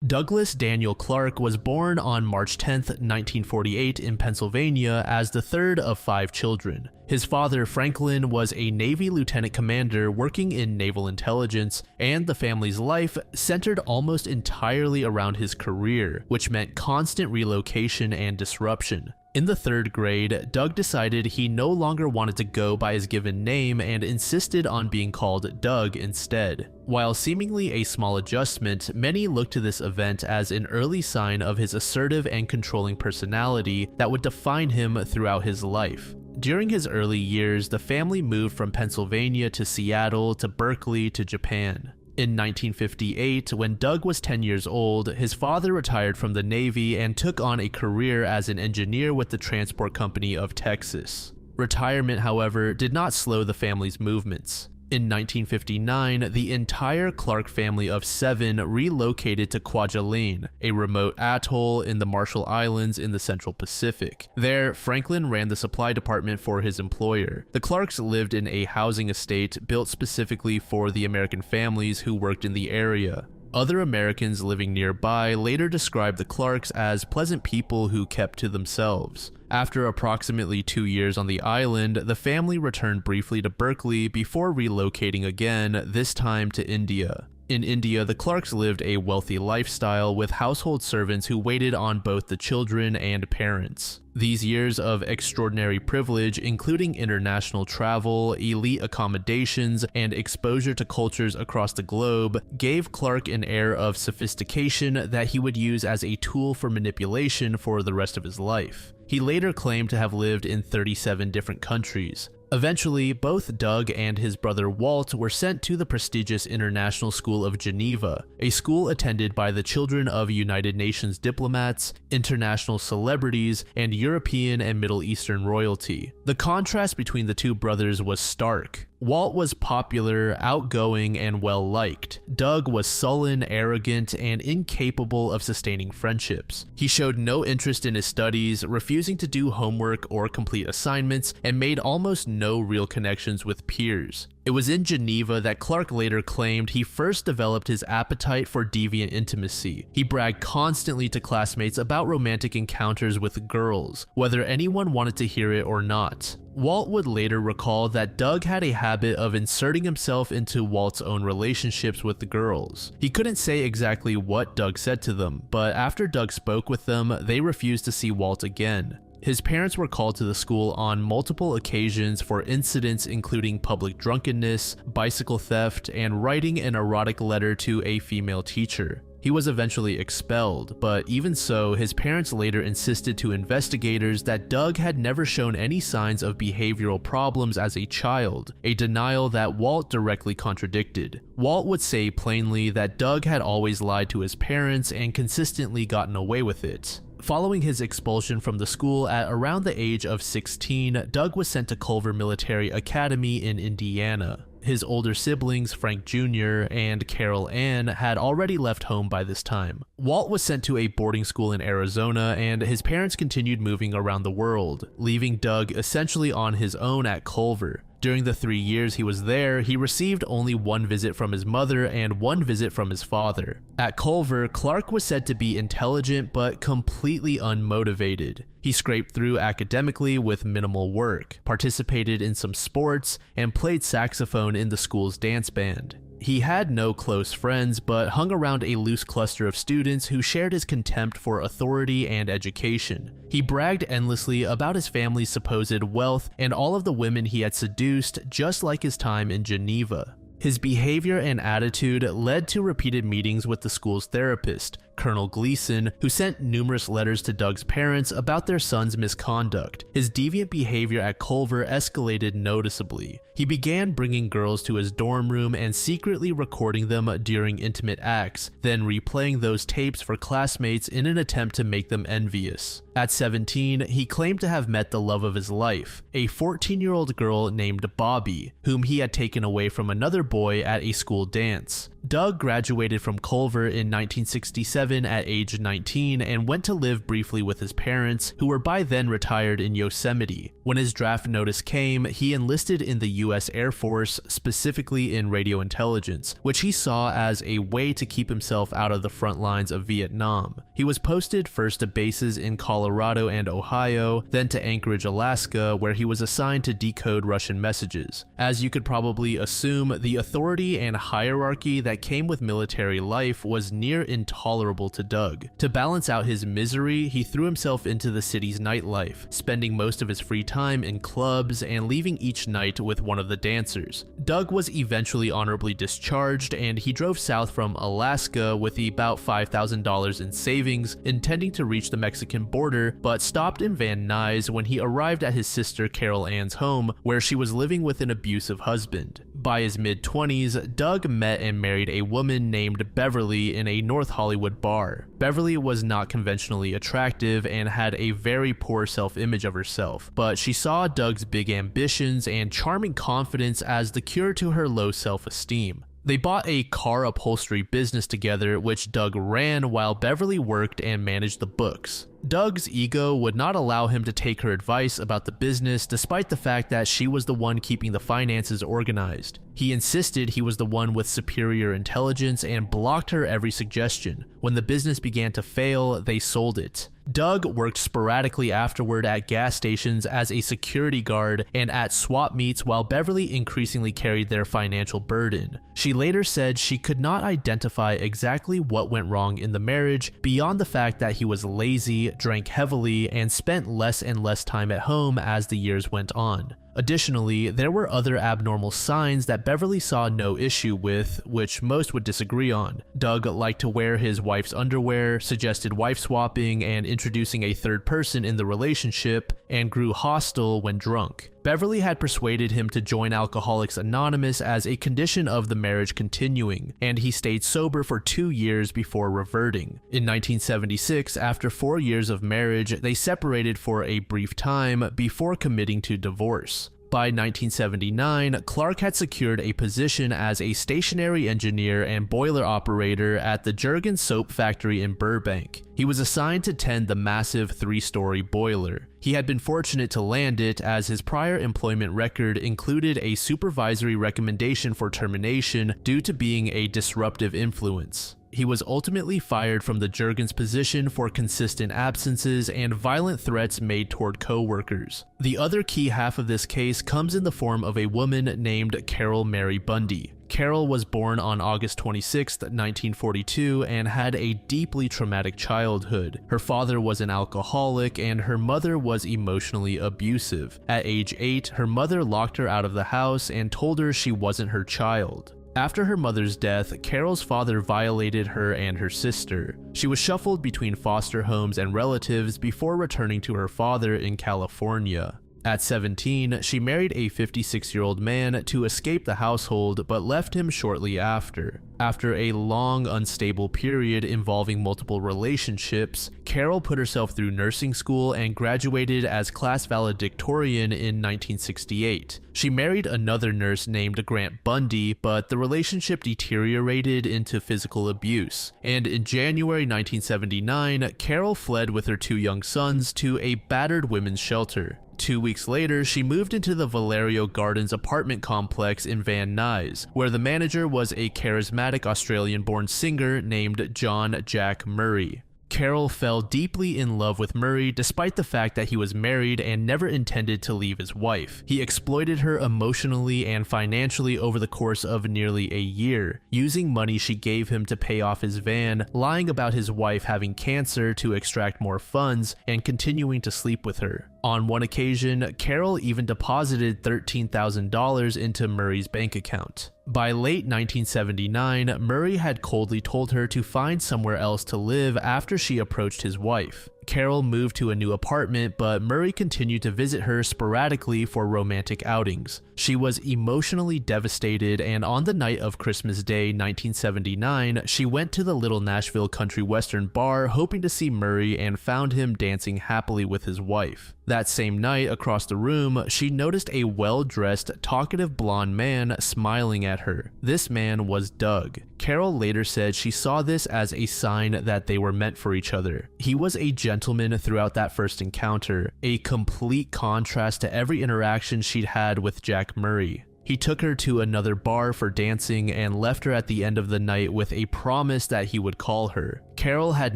Douglas Daniel Clark was born on March 10, 1948 in Pennsylvania as the third of 5 children. His father, Franklin, was a Navy lieutenant commander working in naval intelligence, and the family's life centered almost entirely around his career, which meant constant relocation and disruption. In the 3rd grade, Doug decided he no longer wanted to go by his given name and insisted on being called Doug instead. While seemingly a small adjustment, many looked to this event as an early sign of his assertive and controlling personality that would define him throughout his life. During his early years, the family moved from Pennsylvania to Seattle to Berkeley to Japan. In 1958, when Doug was 10 years old, his father retired from the Navy and took on a career as an engineer with the Transport Company of Texas. Retirement, however, did not slow the family's movements. In 1959, the entire Clark family of 7 relocated to Kwajalein, a remote atoll in the Marshall Islands in the Central Pacific. There, Franklin ran the supply department for his employer. The Clarks lived in a housing estate built specifically for the American families who worked in the area. Other Americans living nearby later described the Clarks as pleasant people who kept to themselves. After approximately 2 years on the island, the family returned briefly to Berkeley before relocating again, this time to India. In India, the Clarks lived a wealthy lifestyle with household servants who waited on both the children and parents. These years of extraordinary privilege, including international travel, elite accommodations, and exposure to cultures across the globe, gave Clark an air of sophistication that he would use as a tool for manipulation for the rest of his life. He later claimed to have lived in 37 different countries. Eventually, both Doug and his brother Walt were sent to the prestigious International School of Geneva, a school attended by the children of United Nations diplomats, international celebrities, and European and Middle Eastern royalty. The contrast between the two brothers was stark. Walt was popular, outgoing, and well-liked. Doug was sullen, arrogant, and incapable of sustaining friendships. He showed no interest in his studies, refusing to do homework or complete assignments, and made almost no real connections with peers. It was in Geneva that Clark later claimed he first developed his appetite for deviant intimacy. He bragged constantly to classmates about romantic encounters with girls, whether anyone wanted to hear it or not. Walt would later recall that Doug had a habit of inserting himself into Walt's own relationships with the girls. He couldn't say exactly what Doug said to them, but after Doug spoke with them, they refused to see Walt again. His parents were called to the school on multiple occasions for incidents including public drunkenness, bicycle theft, and writing an erotic letter to a female teacher. He was eventually expelled, but even so, his parents later insisted to investigators that Doug had never shown any signs of behavioral problems as a child, a denial that Walt directly contradicted. Walt would say plainly that Doug had always lied to his parents and consistently gotten away with it. Following his expulsion from the school at around the age of 16, Doug was sent to Culver Military Academy in Indiana. His older siblings, Frank Jr. and Carol Ann, had already left home by this time. Walt was sent to a boarding school in Arizona, and his parents continued moving around the world, leaving Doug essentially on his own at Culver. During the 3 years he was there, he received only 1 visit from his mother and 1 visit from his father. At Culver, Clark was said to be intelligent but completely unmotivated. He scraped through academically with minimal work, participated in some sports, and played saxophone in the school's dance band. He had no close friends, but hung around a loose cluster of students who shared his contempt for authority and education. He bragged endlessly about his family's supposed wealth and all of the women he had seduced, just like his time in Geneva. His behavior and attitude led to repeated meetings with the school's therapist, Colonel Gleason, who sent numerous letters to Doug's parents about their son's misconduct. His deviant behavior at Culver escalated noticeably. He began bringing girls to his dorm room and secretly recording them during intimate acts, then replaying those tapes for classmates in an attempt to make them envious. At 17, he claimed to have met the love of his life, a 14-year-old girl named Bobby, whom he had taken away from another boy at a school dance. Doug graduated from Culver in 1967 27 at age 19 and went to live briefly with his parents, who were by then retired in Yosemite. When his draft notice came, he enlisted in the US Air Force, specifically in radio intelligence, which he saw as a way to keep himself out of the front lines of Vietnam. He was posted first to bases in Colorado and Ohio, then to Anchorage, Alaska, where he was assigned to decode Russian messages. As you could probably assume, the authority and hierarchy that came with military life was near intolerable to Doug. To balance out his misery, he threw himself into the city's nightlife, spending most of his free time in clubs and leaving each night with one of the dancers. Doug was eventually honorably discharged, and he drove south from Alaska with about $5,000 in savings, intending to reach the Mexican border, but stopped in Van Nuys when he arrived at his sister Carol Ann's home, where she was living with an abusive husband. By his mid-20s, Doug met and married a woman named Beverly in a North Hollywood bar. Beverly was not conventionally attractive and had a very poor self-image of herself, but she saw Doug's big ambitions and charming confidence as the cure to her low self-esteem. They bought a car upholstery business together, which Doug ran while Beverly worked and managed the books. Doug's ego would not allow him to take her advice about the business, despite the fact that she was the one keeping the finances organized. He insisted he was the one with superior intelligence and blocked her every suggestion. When the business began to fail, they sold it. Doug worked sporadically afterward at gas stations as a security guard and at swap meets, while Beverly increasingly carried their financial burden. She later said she could not identify exactly what went wrong in the marriage beyond the fact that he was lazy, drank heavily, and spent less and less time at home as the years went on. Additionally, there were other abnormal signs that Beverly saw no issue with, which most would disagree on. Doug liked to wear his wife's underwear, suggested wife swapping and introducing a third person in the relationship, and grew hostile when drunk. Beverly had persuaded him to join Alcoholics Anonymous as a condition of the marriage continuing, and he stayed sober for 2 years before reverting. In 1976, after 4 years of marriage, they separated for a brief time before committing to divorce. By 1979, Clark had secured a position as a stationary engineer and boiler operator at the Jergens soap factory in Burbank. He was assigned to tend the massive 3-story boiler. He had been fortunate to land it, as his prior employment record included a supervisory recommendation for termination due to being a disruptive influence. He was ultimately fired from the Jergens position for consistent absences and violent threats made toward co-workers. The other key half of this case comes in the form of a woman named Carol Mary Bundy. Carol was born on August 26, 1942, and had a deeply traumatic childhood. Her father was an alcoholic and her mother was emotionally abusive. At age 8, her mother locked her out of the house and told her she wasn't her child. After her mother's death, Carol's father violated her and her sister. She was shuffled between foster homes and relatives before returning to her father in California. At 17, she married a 56-year-old man to escape the household, but left him shortly after. After a long, unstable period involving multiple relationships, Carol put herself through nursing school and graduated as class valedictorian in 1968. She married another nurse named Grant Bundy, but the relationship deteriorated into physical abuse. And in January 1979, Carol fled with her 2 young sons to a battered women's shelter. 2 weeks later, she moved into the Valerio Gardens apartment complex in Van Nuys, where the manager was a charismatic Australian-born singer named John Jack Murray. Carol fell deeply in love with Murray despite the fact that he was married and never intended to leave his wife. He exploited her emotionally and financially over the course of nearly a year, using money she gave him to pay off his van, lying about his wife having cancer to extract more funds, and continuing to sleep with her. On one occasion, Carol even deposited $13,000 into Murray's bank account. By late 1979, Murray had coldly told her to find somewhere else to live after she approached his wife. Carol moved to a new apartment, but Murray continued to visit her sporadically for romantic outings. She was emotionally devastated, and on the night of Christmas Day 1979, she went to the Little Nashville Country Western bar hoping to see Murray and found him dancing happily with his wife. That same night, across the room, she noticed a well-dressed, talkative blonde man smiling at her. This man was Doug. Carol later said she saw this as a sign that they were meant for each other. He was a gentleman throughout that first encounter, a complete contrast to every interaction she'd had with Jack Murray. He took her to another bar for dancing and left her at the end of the night with a promise that he would call her. Carol had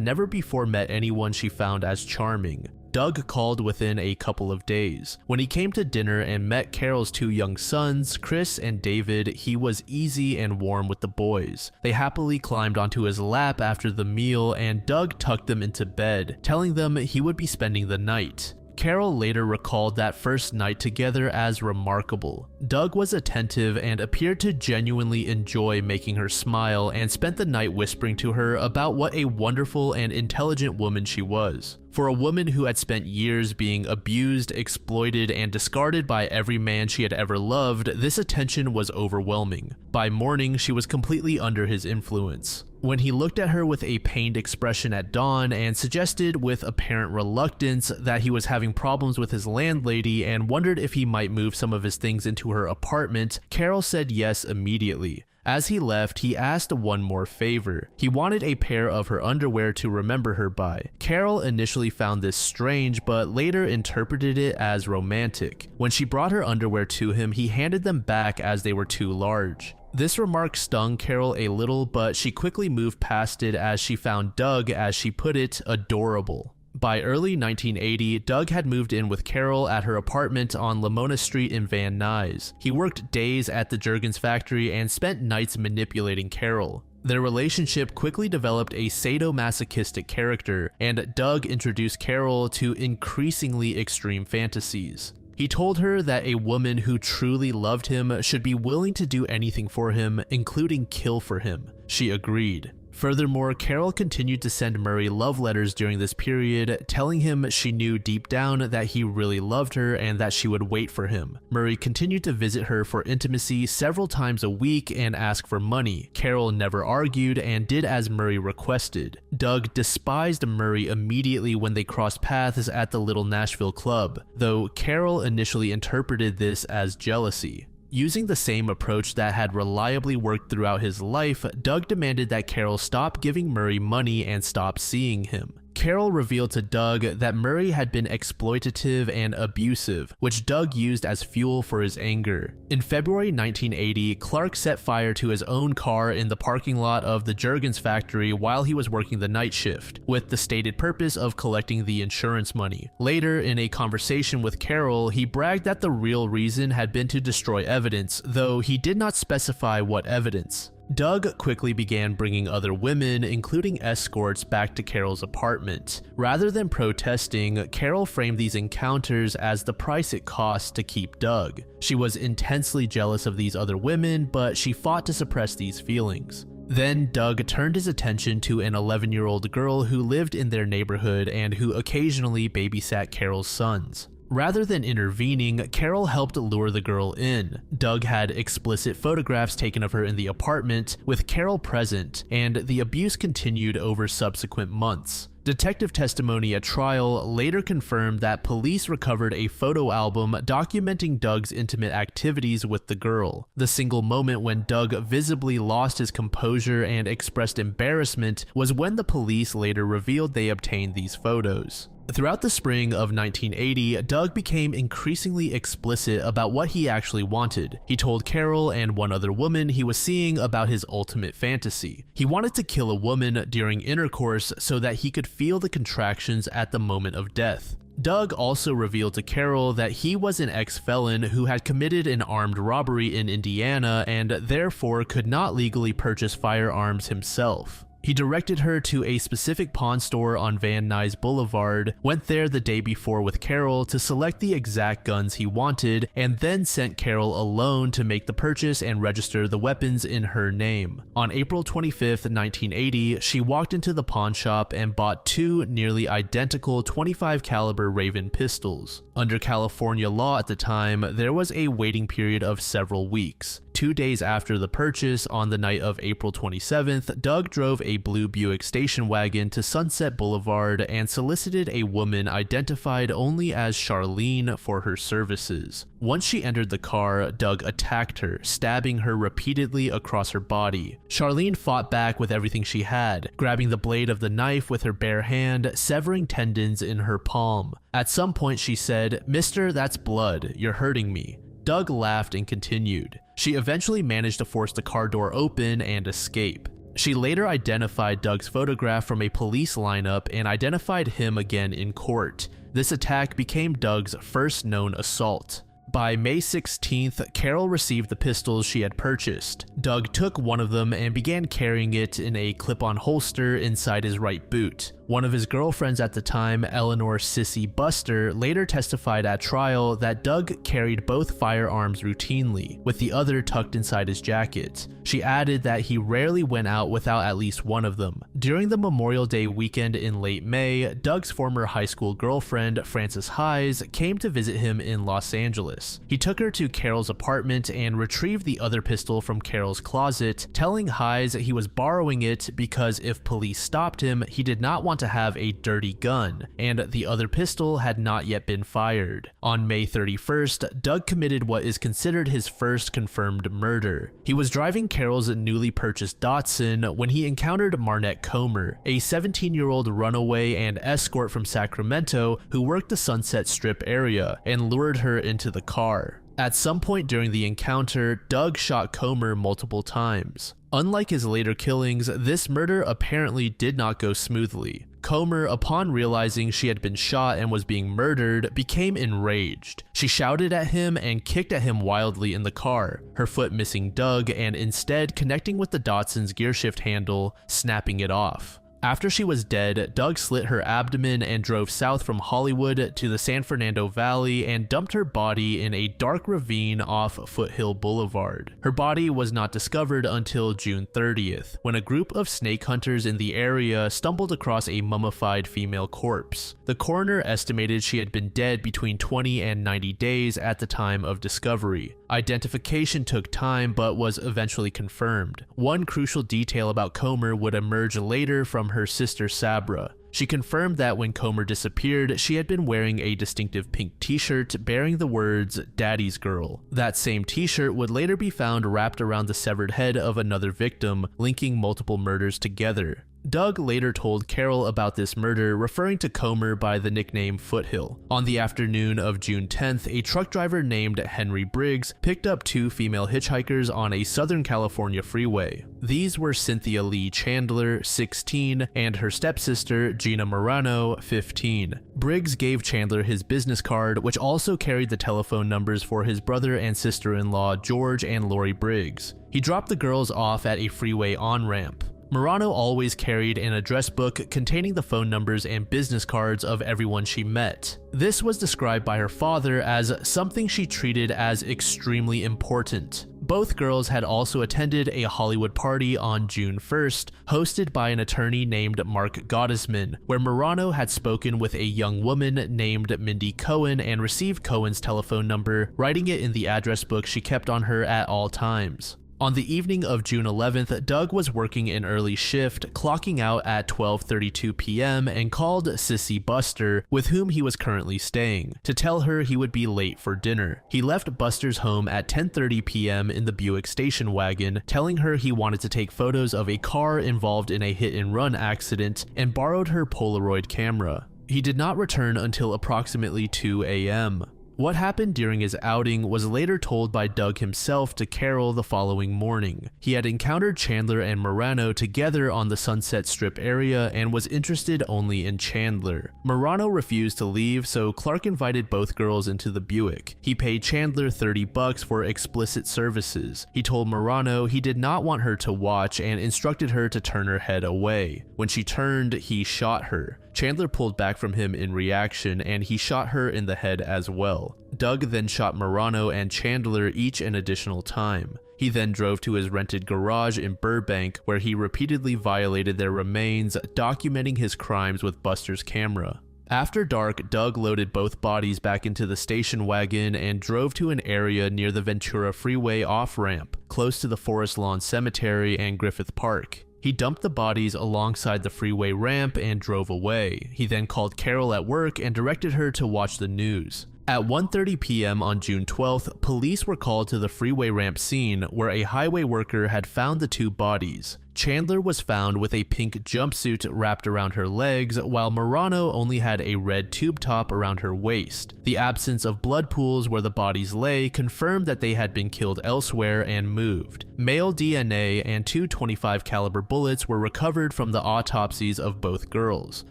never before met anyone she found as charming. Doug called within a couple of days. When he came to dinner and met Carol's two young sons, Chris and David, he was easy and warm with the boys. They happily climbed onto his lap after the meal, and Doug tucked them into bed, telling them he would be spending the night. Carol later recalled that first night together as remarkable. Doug was attentive and appeared to genuinely enjoy making her smile, and spent the night whispering to her about what a wonderful and intelligent woman she was. For a woman who had spent years being abused, exploited, and discarded by every man she had ever loved, this attention was overwhelming. By morning, she was completely under his influence. When he looked at her with a pained expression at dawn and suggested with apparent reluctance that he was having problems with his landlady and wondered if he might move some of his things into her apartment, Carol said yes immediately. As he left, he asked one more favor. He wanted a pair of her underwear to remember her by. Carol initially found this strange, but later interpreted it as romantic. When she brought her underwear to him, he handed them back as they were too large. This remark stung Carol a little, but she quickly moved past it as she found Doug, as she put it, adorable. By early 1980, Doug had moved in with Carol at her apartment on Lamona Street in Van Nuys. He worked days at the Jergens factory and spent nights manipulating Carol. Their relationship quickly developed a sadomasochistic character, and Doug introduced Carol to increasingly extreme fantasies. He told her that a woman who truly loved him should be willing to do anything for him, including kill for him. She agreed. Furthermore, Carol continued to send Murray love letters during this period, telling him she knew deep down that he really loved her and that she would wait for him. Murray continued to visit her for intimacy several times a week and ask for money. Carol never argued and did as Murray requested. Doug despised Murray immediately when they crossed paths at the Little Nashville club, though Carol initially interpreted this as jealousy. Using the same approach that had reliably worked throughout his life, Doug demanded that Carol stop giving Murray money and stop seeing him. Carol revealed to Doug that Murray had been exploitative and abusive, which Doug used as fuel for his anger. In February 1980, Clark set fire to his own car in the parking lot of the Jergens factory while he was working the night shift, with the stated purpose of collecting the insurance money. Later, in a conversation with Carol, he bragged that the real reason had been to destroy evidence, though he did not specify what evidence. Doug quickly began bringing other women, including escorts, back to Carol's apartment. Rather than protesting, Carol framed these encounters as the price it cost to keep Doug. She was intensely jealous of these other women, but she fought to suppress these feelings. Then Doug turned his attention to an 11-year-old girl who lived in their neighborhood and who occasionally babysat Carol's sons. Rather than intervening, Carol helped lure the girl in. Doug had explicit photographs taken of her in the apartment, with Carol present, and the abuse continued over subsequent months. Detective testimony at trial later confirmed that police recovered a photo album documenting Doug's intimate activities with the girl. The single moment when Doug visibly lost his composure and expressed embarrassment was when the police later revealed they obtained these photos. Throughout the spring of 1980, Doug became increasingly explicit about what he actually wanted. He told Carol and one other woman he was seeing about his ultimate fantasy. He wanted to kill a woman during intercourse so that he could feel the contractions at the moment of death. Doug also revealed to Carol that he was an ex-felon who had committed an armed robbery in Indiana and therefore could not legally purchase firearms himself. He directed her to a specific pawn store on Van Nuys Boulevard, went there the day before with Carol to select the exact guns he wanted, and then sent Carol alone to make the purchase and register the weapons in her name. On April 25, 1980, she walked into the pawn shop and bought two nearly identical 25 caliber Raven pistols. Under California law at the time, there was a waiting period of several weeks. 2 days after the purchase, on the night of April 27th, Doug drove a blue Buick station wagon to Sunset Boulevard and solicited a woman identified only as Charlene for her services. Once she entered the car, Doug attacked her, stabbing her repeatedly across her body. Charlene fought back with everything she had, grabbing the blade of the knife with her bare hand, severing tendons in her palm. At some point she said, "Mister, that's blood. You're hurting me." Doug laughed and continued. She eventually managed to force the car door open and escape. She later identified Doug's photograph from a police lineup and identified him again in court. This attack became Doug's first known assault. By May 16th, Carol received the pistols she had purchased. Doug took one of them and began carrying it in a clip-on holster inside his right boot. One of his girlfriends at the time, Eleanor Sissy Buster, later testified at trial that Doug carried both firearms routinely, with the other tucked inside his jacket. She added that he rarely went out without at least one of them. During the Memorial Day weekend in late May, Doug's former high school girlfriend, Frances Hayes, came to visit him in Los Angeles. He took her to Carol's apartment and retrieved the other pistol from Carol's closet, telling Hayes he was borrowing it because if police stopped him, he did not want to have a dirty gun, and the other pistol had not yet been fired. On May 31st, Doug committed what is considered his first confirmed murder. He was driving Carol's newly purchased Datsun when he encountered Marnette Comer, a 17-year-old runaway and escort from Sacramento who worked the Sunset Strip area, and lured her into the car. At some point during the encounter, Doug shot Comer multiple times. Unlike his later killings, this murder apparently did not go smoothly. Comer, upon realizing she had been shot and was being murdered, became enraged. She shouted at him and kicked at him wildly in the car, her foot missing Doug and instead connecting with the Datsun's gearshift handle, snapping it off. After she was dead, Doug slit her abdomen and drove south from Hollywood to the San Fernando Valley and dumped her body in a dark ravine off Foothill Boulevard. Her body was not discovered until June 30th, when a group of snake hunters in the area stumbled across a mummified female corpse. The coroner estimated she had been dead between 20 and 90 days at the time of discovery. Identification took time but was eventually confirmed. One crucial detail about Comer would emerge later from her sister Sabra. She confirmed that when Comer disappeared, she had been wearing a distinctive pink t-shirt bearing the words "Daddy's Girl." That same t-shirt would later be found wrapped around the severed head of another victim, linking multiple murders together. Doug later told Carol about this murder, referring to Comer by the nickname Foothill. On the afternoon of June 10th, a truck driver named Henry Briggs picked up two female hitchhikers on a Southern California freeway. These were Cynthia Lee Chandler, 16, and her stepsister, Gina Morano, 15. Briggs gave Chandler his business card, which also carried the telephone numbers for his brother and sister-in-law, George and Lori Briggs. He dropped the girls off at a freeway on-ramp. Morano always carried an address book containing the phone numbers and business cards of everyone she met. This was described by her father as something she treated as extremely important. Both girls had also attended a Hollywood party on June 1st, hosted by an attorney named Mark Gottesman, where Morano had spoken with a young woman named Mindy Cohen and received Cohen's telephone number, writing it in the address book she kept on her at all times. On the evening of June 11th, Doug was working an early shift, clocking out at 12:32 p.m. and called Sissy Buster, with whom he was currently staying, to tell her he would be late for dinner. He left Buster's home at 10:30 p.m. in the Buick station wagon, telling her he wanted to take photos of a car involved in a hit-and-run accident and borrowed her Polaroid camera. He did not return until approximately 2 a.m. What happened during his outing was later told by Doug himself to Carol the following morning. He had encountered Chandler and Marano together on the Sunset Strip area and was interested only in Chandler. Marano refused to leave, so Clark invited both girls into the Buick. He paid Chandler $30 for explicit services. He told Marano he did not want her to watch and instructed her to turn her head away. When she turned, he shot her. Chandler pulled back from him in reaction, and he shot her in the head as well. Doug then shot Marano and Chandler each an additional time. He then drove to his rented garage in Burbank, where he repeatedly violated their remains, documenting his crimes with Buster's camera. After dark, Doug loaded both bodies back into the station wagon and drove to an area near the Ventura Freeway off-ramp, close to the Forest Lawn Cemetery and Griffith Park. He dumped the bodies alongside the freeway ramp and drove away. He then called Carol at work and directed her to watch the news. At 1:30 p.m. on June 12th, police were called to the freeway ramp scene where a highway worker had found the two bodies. Chandler was found with a pink jumpsuit wrapped around her legs, while Marano only had a red tube top around her waist. The absence of blood pools where the bodies lay confirmed that they had been killed elsewhere and moved. Male DNA and two .25 caliber bullets were recovered from the autopsies of both girls.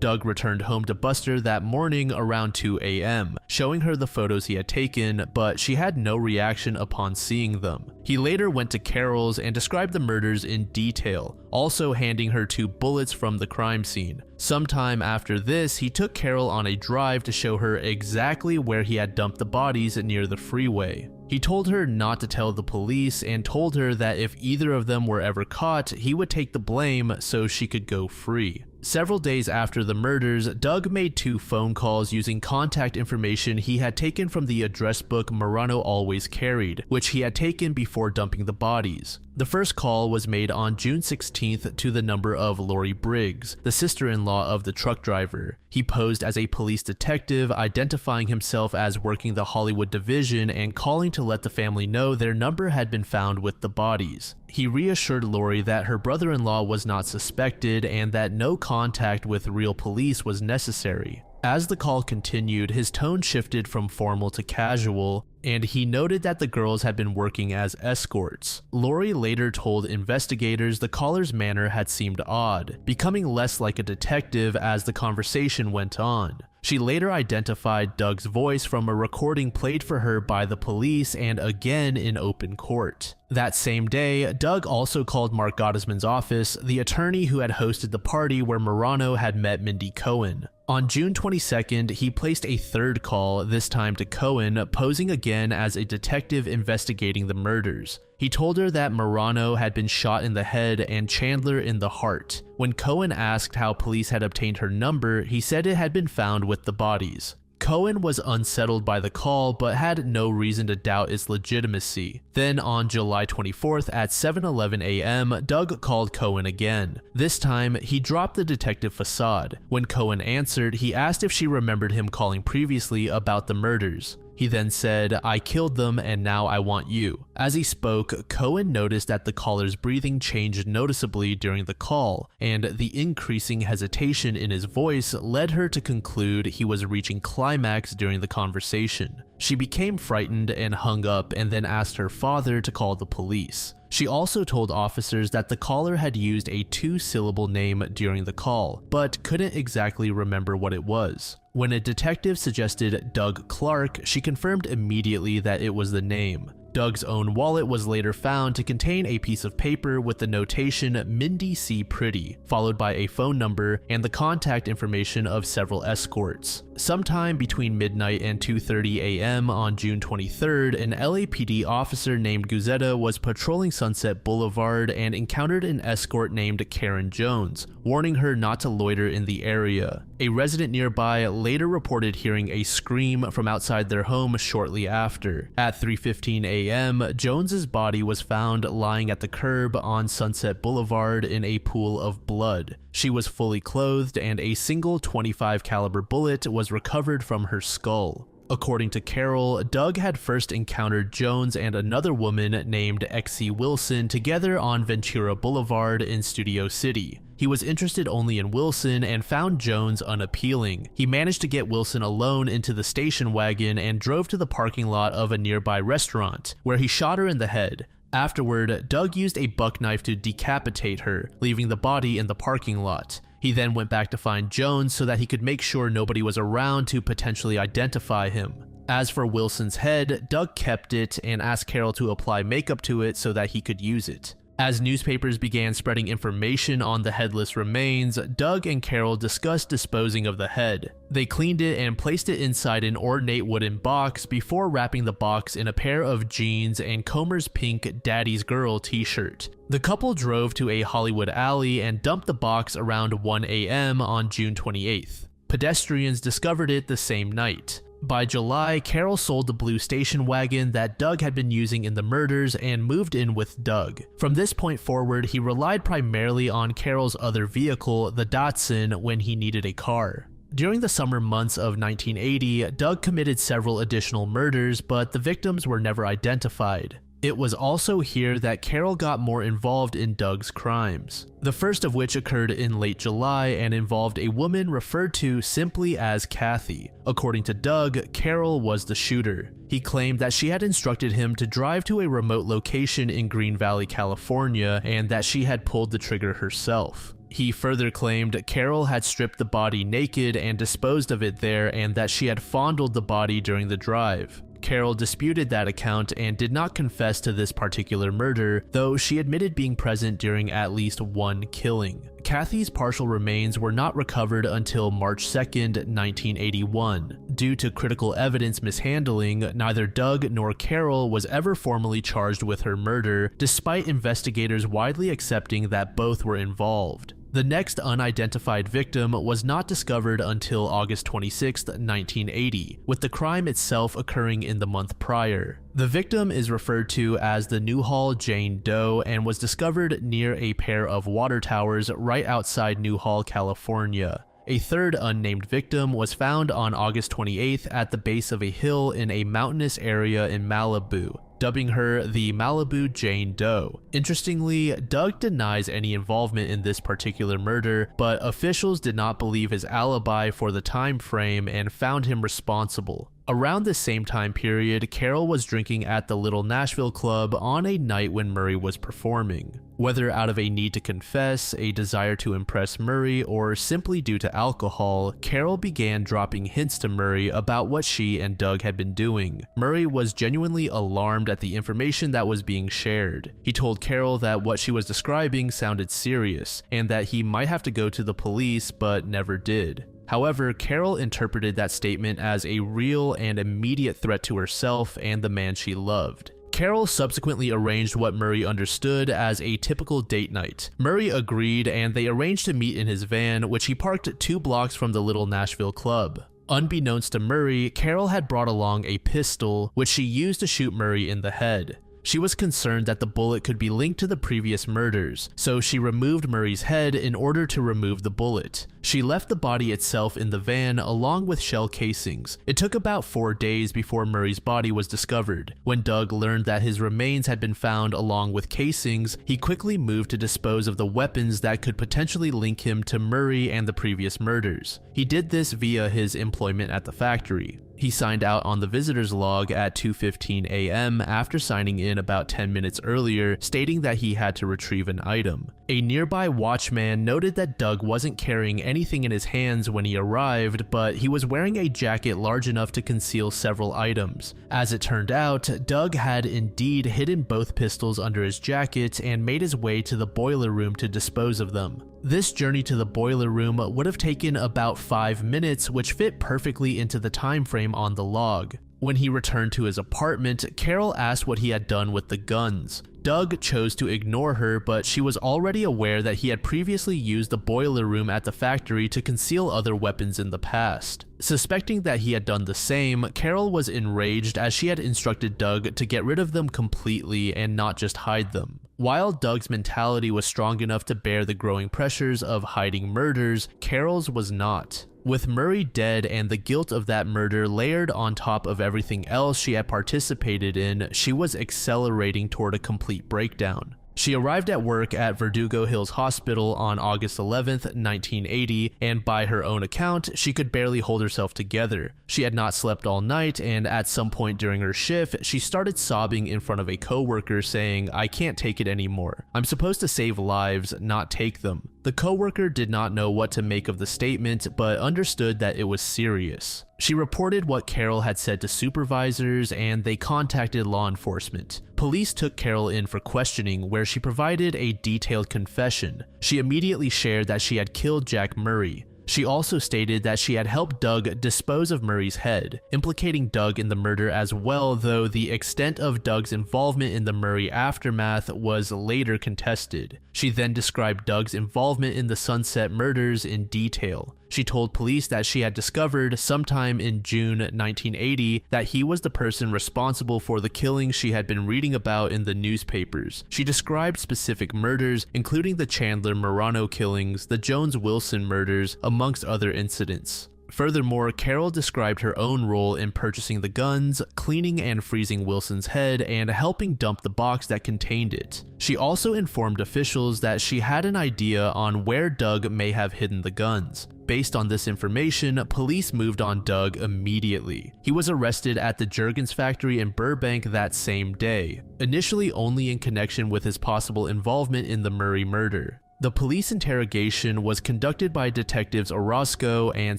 Doug returned home to Buster that morning around 2 a.m., showing her the photos he had taken, but she had no reaction upon seeing them. He later went to Carol's and described the murders in detail, also handing her two bullets from the crime scene. Sometime after this, he took Carol on a drive to show her exactly where he had dumped the bodies near the freeway. He told her not to tell the police and told her that if either of them were ever caught, he would take the blame so she could go free. Several days after the murders, Doug made two phone calls using contact information he had taken from the address book Marano always carried, which he had taken before dumping the bodies. The first call was made on June 16th to the number of Lori Briggs, the sister-in-law of the truck driver. He posed as a police detective, identifying himself as working the Hollywood division and calling to let the family know their number had been found with the bodies. He reassured Lori that her brother-in-law was not suspected and that no contact with real police was necessary. As the call continued, his tone shifted from formal to casual, and he noted that the girls had been working as escorts. Lori later told investigators the caller's manner had seemed odd, becoming less like a detective as the conversation went on. She later identified Doug's voice from a recording played for her by the police and again in open court. That same day, Doug also called Mark Gottesman's office, the attorney who had hosted the party where Marano had met Mindy Cohen. On June 22nd, he placed a third call, this time to Cohen, posing again as a detective investigating the murders. He told her that Marano had been shot in the head and Chandler in the heart. When Cohen asked how police had obtained her number, he said it had been found with the bodies. Cohen was unsettled by the call but had no reason to doubt its legitimacy. Then on July 24th at 7:11 a.m., Doug called Cohen again. This time, he dropped the detective facade. When Cohen answered, he asked if she remembered him calling previously about the murders. He then said, "I killed them and now I want you." As he spoke, Cohen noticed that the caller's breathing changed noticeably during the call, and the increasing hesitation in his voice led her to conclude he was reaching climax during the conversation. She became frightened and hung up and then asked her father to call the police. She also told officers that the caller had used a two-syllable name during the call, but couldn't exactly remember what it was. When a detective suggested Doug Clark, she confirmed immediately that it was the name. Doug's own wallet was later found to contain a piece of paper with the notation Mindy C. Pretty, followed by a phone number and the contact information of several escorts. Sometime between midnight and 2:30 a.m. on June 23rd, an LAPD officer named Guzetta was patrolling Sunset Boulevard and encountered an escort named Karen Jones, warning her not to loiter in the area. A resident nearby later reported hearing a scream from outside their home shortly after. At 3:15 a.m., Jones's body was found lying at the curb on Sunset Boulevard in a pool of blood. She was fully clothed and a single .25 caliber bullet was recovered from her skull. According to Carol, Doug had first encountered Jones and another woman named Exie Wilson together on Ventura Boulevard in Studio City. He was interested only in Wilson and found Jones unappealing. He managed to get Wilson alone into the station wagon and drove to the parking lot of a nearby restaurant, where he shot her in the head. Afterward, Doug used a buck knife to decapitate her, leaving the body in the parking lot. He then went back to find Jones so that he could make sure nobody was around to potentially identify him. As for Wilson's head, Doug kept it and asked Carol to apply makeup to it so that he could use it. As newspapers began spreading information on the headless remains, Doug and Carol discussed disposing of the head. They cleaned it and placed it inside an ornate wooden box before wrapping the box in a pair of jeans and Comer's pink Daddy's Girl t-shirt. The couple drove to a Hollywood alley and dumped the box around 1 a.m. on June 28th. Pedestrians discovered it the same night. By July, Carol sold the blue station wagon that Doug had been using in the murders and moved in with Doug. From this point forward, he relied primarily on Carol's other vehicle, the Datsun, when he needed a car. During the summer months of 1980, Doug committed several additional murders, but the victims were never identified. It was also here that Carol got more involved in Doug's crimes. The first of which occurred in late July and involved a woman referred to simply as Kathy. According to Doug, Carol was the shooter. He claimed that she had instructed him to drive to a remote location in Green Valley, California, and that she had pulled the trigger herself. He further claimed Carol had stripped the body naked and disposed of it there, and that she had fondled the body during the drive. Carol disputed that account and did not confess to this particular murder, though she admitted being present during at least one killing. Kathy's partial remains were not recovered until March 2nd, 1981. Due to critical evidence mishandling, neither Doug nor Carol was ever formally charged with her murder, despite investigators widely accepting that both were involved. The next unidentified victim was not discovered until August 26, 1980, with the crime itself occurring in the month prior. The victim is referred to as the Newhall Jane Doe and was discovered near a pair of water towers right outside Newhall, California. A third unnamed victim was found on August 28th at the base of a hill in a mountainous area in Malibu, dubbing her the Malibu Jane Doe. Interestingly, Doug denies any involvement in this particular murder, but officials did not believe his alibi for the time frame and found him responsible. Around the same time period, Carol was drinking at the Little Nashville Club on a night when Murray was performing. Whether out of a need to confess, a desire to impress Murray, or simply due to alcohol, Carol began dropping hints to Murray about what she and Doug had been doing. Murray was genuinely alarmed at the information that was being shared. He told Carol that what she was describing sounded serious, and that he might have to go to the police, but never did. However, Carol interpreted that statement as a real and immediate threat to herself and the man she loved. Carol subsequently arranged what Murray understood as a typical date night. Murray agreed, and they arranged to meet in his van, which he parked 2 blocks from the Little Nashville Club. Unbeknownst to Murray, Carol had brought along a pistol, which she used to shoot Murray in the head. She was concerned that the bullet could be linked to the previous murders, so she removed Murray's head in order to remove the bullet. She left the body itself in the van along with shell casings. It took about 4 days before Murray's body was discovered. When Doug learned that his remains had been found along with casings, he quickly moved to dispose of the weapons that could potentially link him to Murray and the previous murders. He did this via his employment at the factory. He signed out on the visitor's log at 2:15 a.m. after signing in about 10 minutes earlier, stating that he had to retrieve an item. A nearby watchman noted that Doug wasn't carrying anything in his hands when he arrived, but he was wearing a jacket large enough to conceal several items. As it turned out, Doug had indeed hidden both pistols under his jacket and made his way to the boiler room to dispose of them. This journey to the boiler room would have taken about 5 minutes, which fit perfectly into the time frame on the log. When he returned to his apartment, Carol asked what he had done with the guns. Doug chose to ignore her, but she was already aware that he had previously used the boiler room at the factory to conceal other weapons in the past. Suspecting that he had done the same, Carol was enraged as she had instructed Doug to get rid of them completely and not just hide them. While Doug's mentality was strong enough to bear the growing pressures of hiding murders, Carol's was not. With Murray dead and the guilt of that murder layered on top of everything else she had participated in, she was accelerating toward a complete breakdown. She arrived at work at Verdugo Hills Hospital on August 11th, 1980, and by her own account, she could barely hold herself together. She had not slept all night, and at some point during her shift, she started sobbing in front of a coworker saying, "I can't take it anymore. I'm supposed to save lives, not take them." The coworker did not know what to make of the statement, but understood that it was serious. She reported what Carol had said to supervisors, and they contacted law enforcement. Police took Carol in for questioning, where she provided a detailed confession. She immediately shared that she had killed Jack Murray. She also stated that she had helped Doug dispose of Murray's head, implicating Doug in the murder as well, though the extent of Doug's involvement in the Murray aftermath was later contested. She then described Doug's involvement in the Sunset murders in detail. She told police that she had discovered sometime in June 1980 that he was the person responsible for the killings she had been reading about in the newspapers. She described specific murders, including the Chandler Morano killings, the Jones-Wilson murders, amongst other incidents. Furthermore, Carol described her own role in purchasing the guns, cleaning and freezing Wilson's head, and helping dump the box that contained it. She also informed officials that she had an idea on where Doug may have hidden the guns. Based on this information, police moved on Doug immediately. He was arrested at the Juergens factory in Burbank that same day, initially only in connection with his possible involvement in the Murray murder. The police interrogation was conducted by detectives Orozco and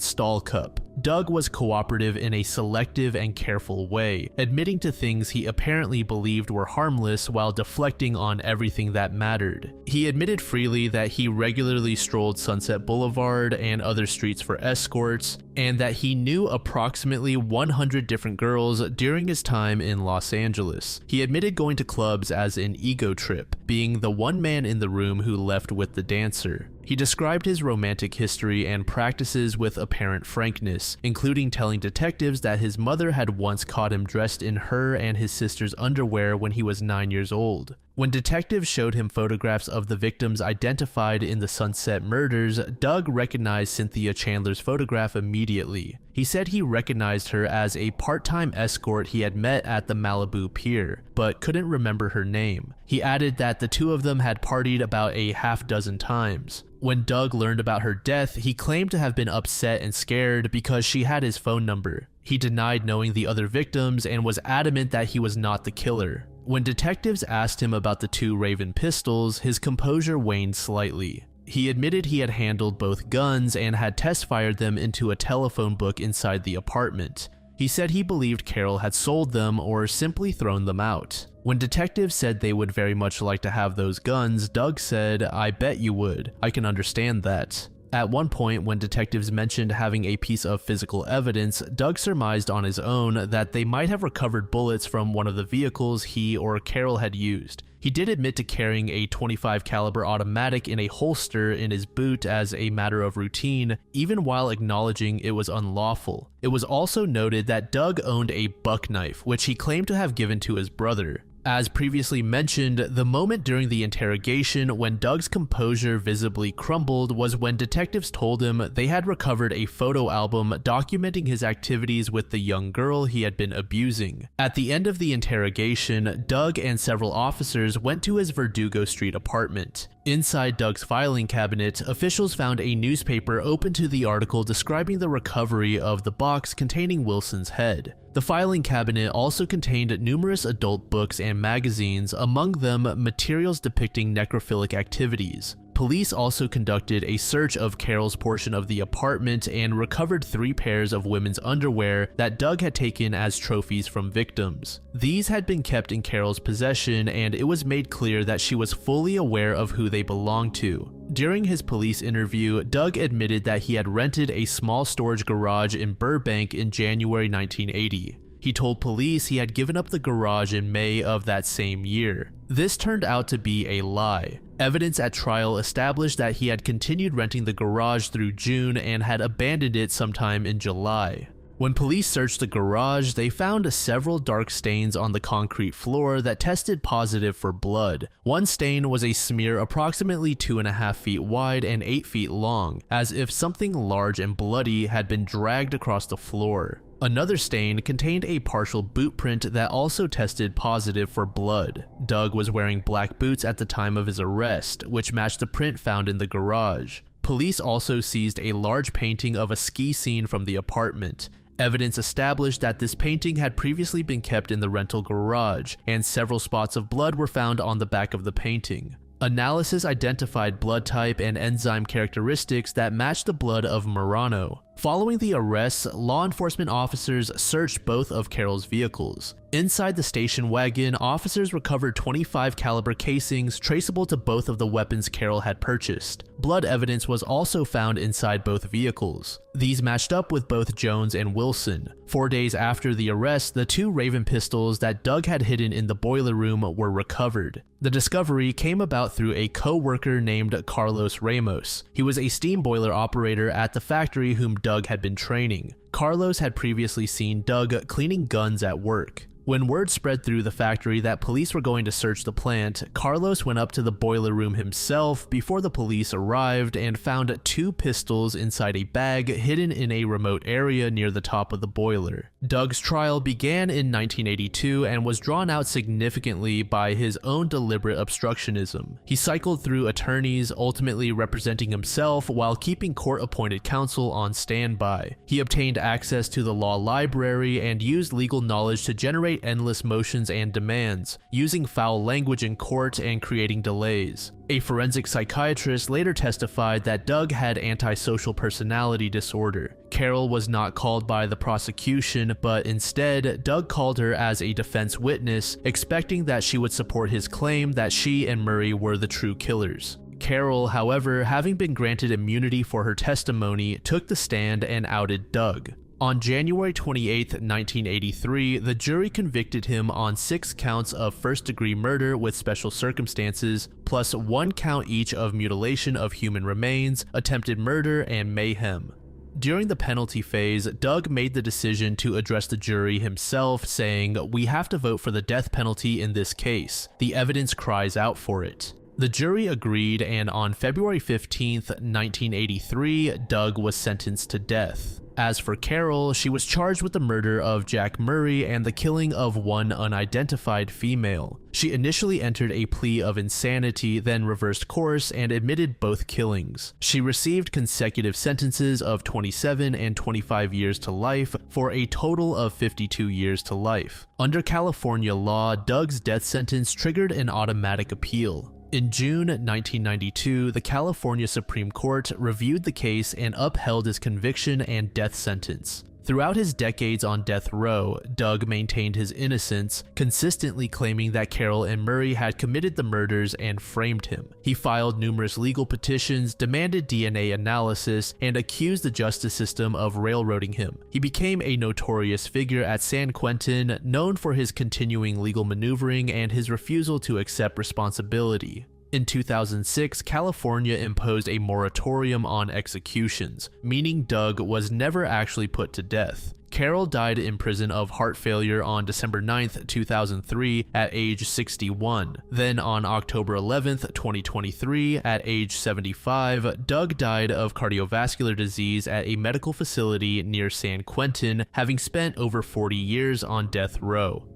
Stallcup. Doug was cooperative in a selective and careful way, admitting to things he apparently believed were harmless while deflecting on everything that mattered. He admitted freely that he regularly strolled Sunset Boulevard and other streets for escorts, and that he knew approximately 100 different girls during his time in Los Angeles. He admitted going to clubs as an ego trip, being the one man in the room who left with the dancer. He described his romantic history and practices with apparent frankness, including telling detectives that his mother had once caught him dressed in her and his sister's underwear when he was 9 years old. When detectives showed him photographs of the victims identified in the Sunset murders, Doug recognized Cynthia Chandler's photograph immediately. He said he recognized her as a part-time escort he had met at the Malibu Pier, but couldn't remember her name. He added that the two of them had partied about a half-dozen times. When Doug learned about her death, he claimed to have been upset and scared because she had his phone number. He denied knowing the other victims and was adamant that he was not the killer. When detectives asked him about the two Raven pistols, his composure waned slightly. He admitted he had handled both guns and had test-fired them into a telephone book inside the apartment. He said he believed Carol had sold them or simply thrown them out. When detectives said they would very much like to have those guns, Doug said, "I bet you would. I can understand that." At one point, when detectives mentioned having a piece of physical evidence, Doug surmised on his own that they might have recovered bullets from one of the vehicles he or Carol had used. He did admit to carrying a .25 caliber automatic in a holster in his boot as a matter of routine, even while acknowledging it was unlawful. It was also noted that Doug owned a buck knife, which he claimed to have given to his brother. As previously mentioned, the moment during the interrogation when Doug's composure visibly crumbled was when detectives told him they had recovered a photo album documenting his activities with the young girl he had been abusing. At the end of the interrogation, Doug and several officers went to his Verdugo Street apartment. Inside Doug's filing cabinet, officials found a newspaper open to the article describing the recovery of the box containing Wilson's head. The filing cabinet also contained numerous adult books and magazines, among them materials depicting necrophilic activities. Police also conducted a search of Carol's portion of the apartment and recovered 3 pairs of women's underwear that Doug had taken as trophies from victims. These had been kept in Carol's possession, and it was made clear that she was fully aware of who they belonged to. During his police interview, Doug admitted that he had rented a small storage garage in Burbank in January 1980. He told police he had given up the garage in May of that same year. This turned out to be a lie. Evidence at trial established that he had continued renting the garage through June and had abandoned it sometime in July. When police searched the garage, they found several dark stains on the concrete floor that tested positive for blood. One stain was a smear approximately 2.5 feet wide and 8 feet long, as if something large and bloody had been dragged across the floor. Another stain contained a partial boot print that also tested positive for blood. Doug was wearing black boots at the time of his arrest, which matched the print found in the garage. Police also seized a large painting of a ski scene from the apartment. Evidence established that this painting had previously been kept in the rental garage, and several spots of blood were found on the back of the painting. Analysis identified blood type and enzyme characteristics that matched the blood of Marano. Following the arrests, law enforcement officers searched both of Carol's vehicles. Inside the station wagon, officers recovered .25 caliber casings traceable to both of the weapons Carol had purchased. Blood evidence was also found inside both vehicles. These matched up with both Jones and Wilson. 4 days after the arrest, the 2 Raven pistols that Doug had hidden in the boiler room were recovered. The discovery came about through a co-worker named Carlos Ramos. He was a steam boiler operator at the factory whom Doug had been training. Carlos had previously seen Doug cleaning guns at work. When word spread through the factory that police were going to search the plant, Carlos went up to the boiler room himself before the police arrived and found 2 pistols inside a bag hidden in a remote area near the top of the boiler. Doug's trial began in 1982 and was drawn out significantly by his own deliberate obstructionism. He cycled through attorneys, ultimately representing himself while keeping court-appointed counsel on standby. He obtained access to the law library and used legal knowledge to generate endless motions and demands, using foul language in court and creating delays. A forensic psychiatrist later testified that Doug had antisocial personality disorder. Carol was not called by the prosecution, but instead, Doug called her as a defense witness, expecting that she would support his claim that she and Murray were the true killers. Carol, however, having been granted immunity for her testimony, took the stand and outed Doug. On January 28, 1983, the jury convicted him on 6 counts of first-degree murder with special circumstances, plus 1 count each of mutilation of human remains, attempted murder, and mayhem. During the penalty phase, Doug made the decision to address the jury himself, saying, "We have to vote for the death penalty in this case. The evidence cries out for it." The jury agreed, and on February 15, 1983, Doug was sentenced to death. As for Carol, she was charged with the murder of Jack Murray and the killing of 1 unidentified female. She initially entered a plea of insanity, then reversed course and admitted both killings. She received consecutive sentences of 27 and 25 years to life for a total of 52 years to life. Under California law, Doug's death sentence triggered an automatic appeal. In June 1992, the California Supreme Court reviewed the case and upheld his conviction and death sentence. Throughout his decades on death row, Doug maintained his innocence, consistently claiming that Carol and Murray had committed the murders and framed him. He filed numerous legal petitions, demanded DNA analysis, and accused the justice system of railroading him. He became a notorious figure at San Quentin, known for his continuing legal maneuvering and his refusal to accept responsibility. In 2006, California imposed a moratorium on executions, meaning Doug was never actually put to death. Carol died in prison of heart failure on December 9, 2003 at age 61. Then on October 11, 2023 at age 75, Doug died of cardiovascular disease at a medical facility near San Quentin, having spent over 40 years on death row.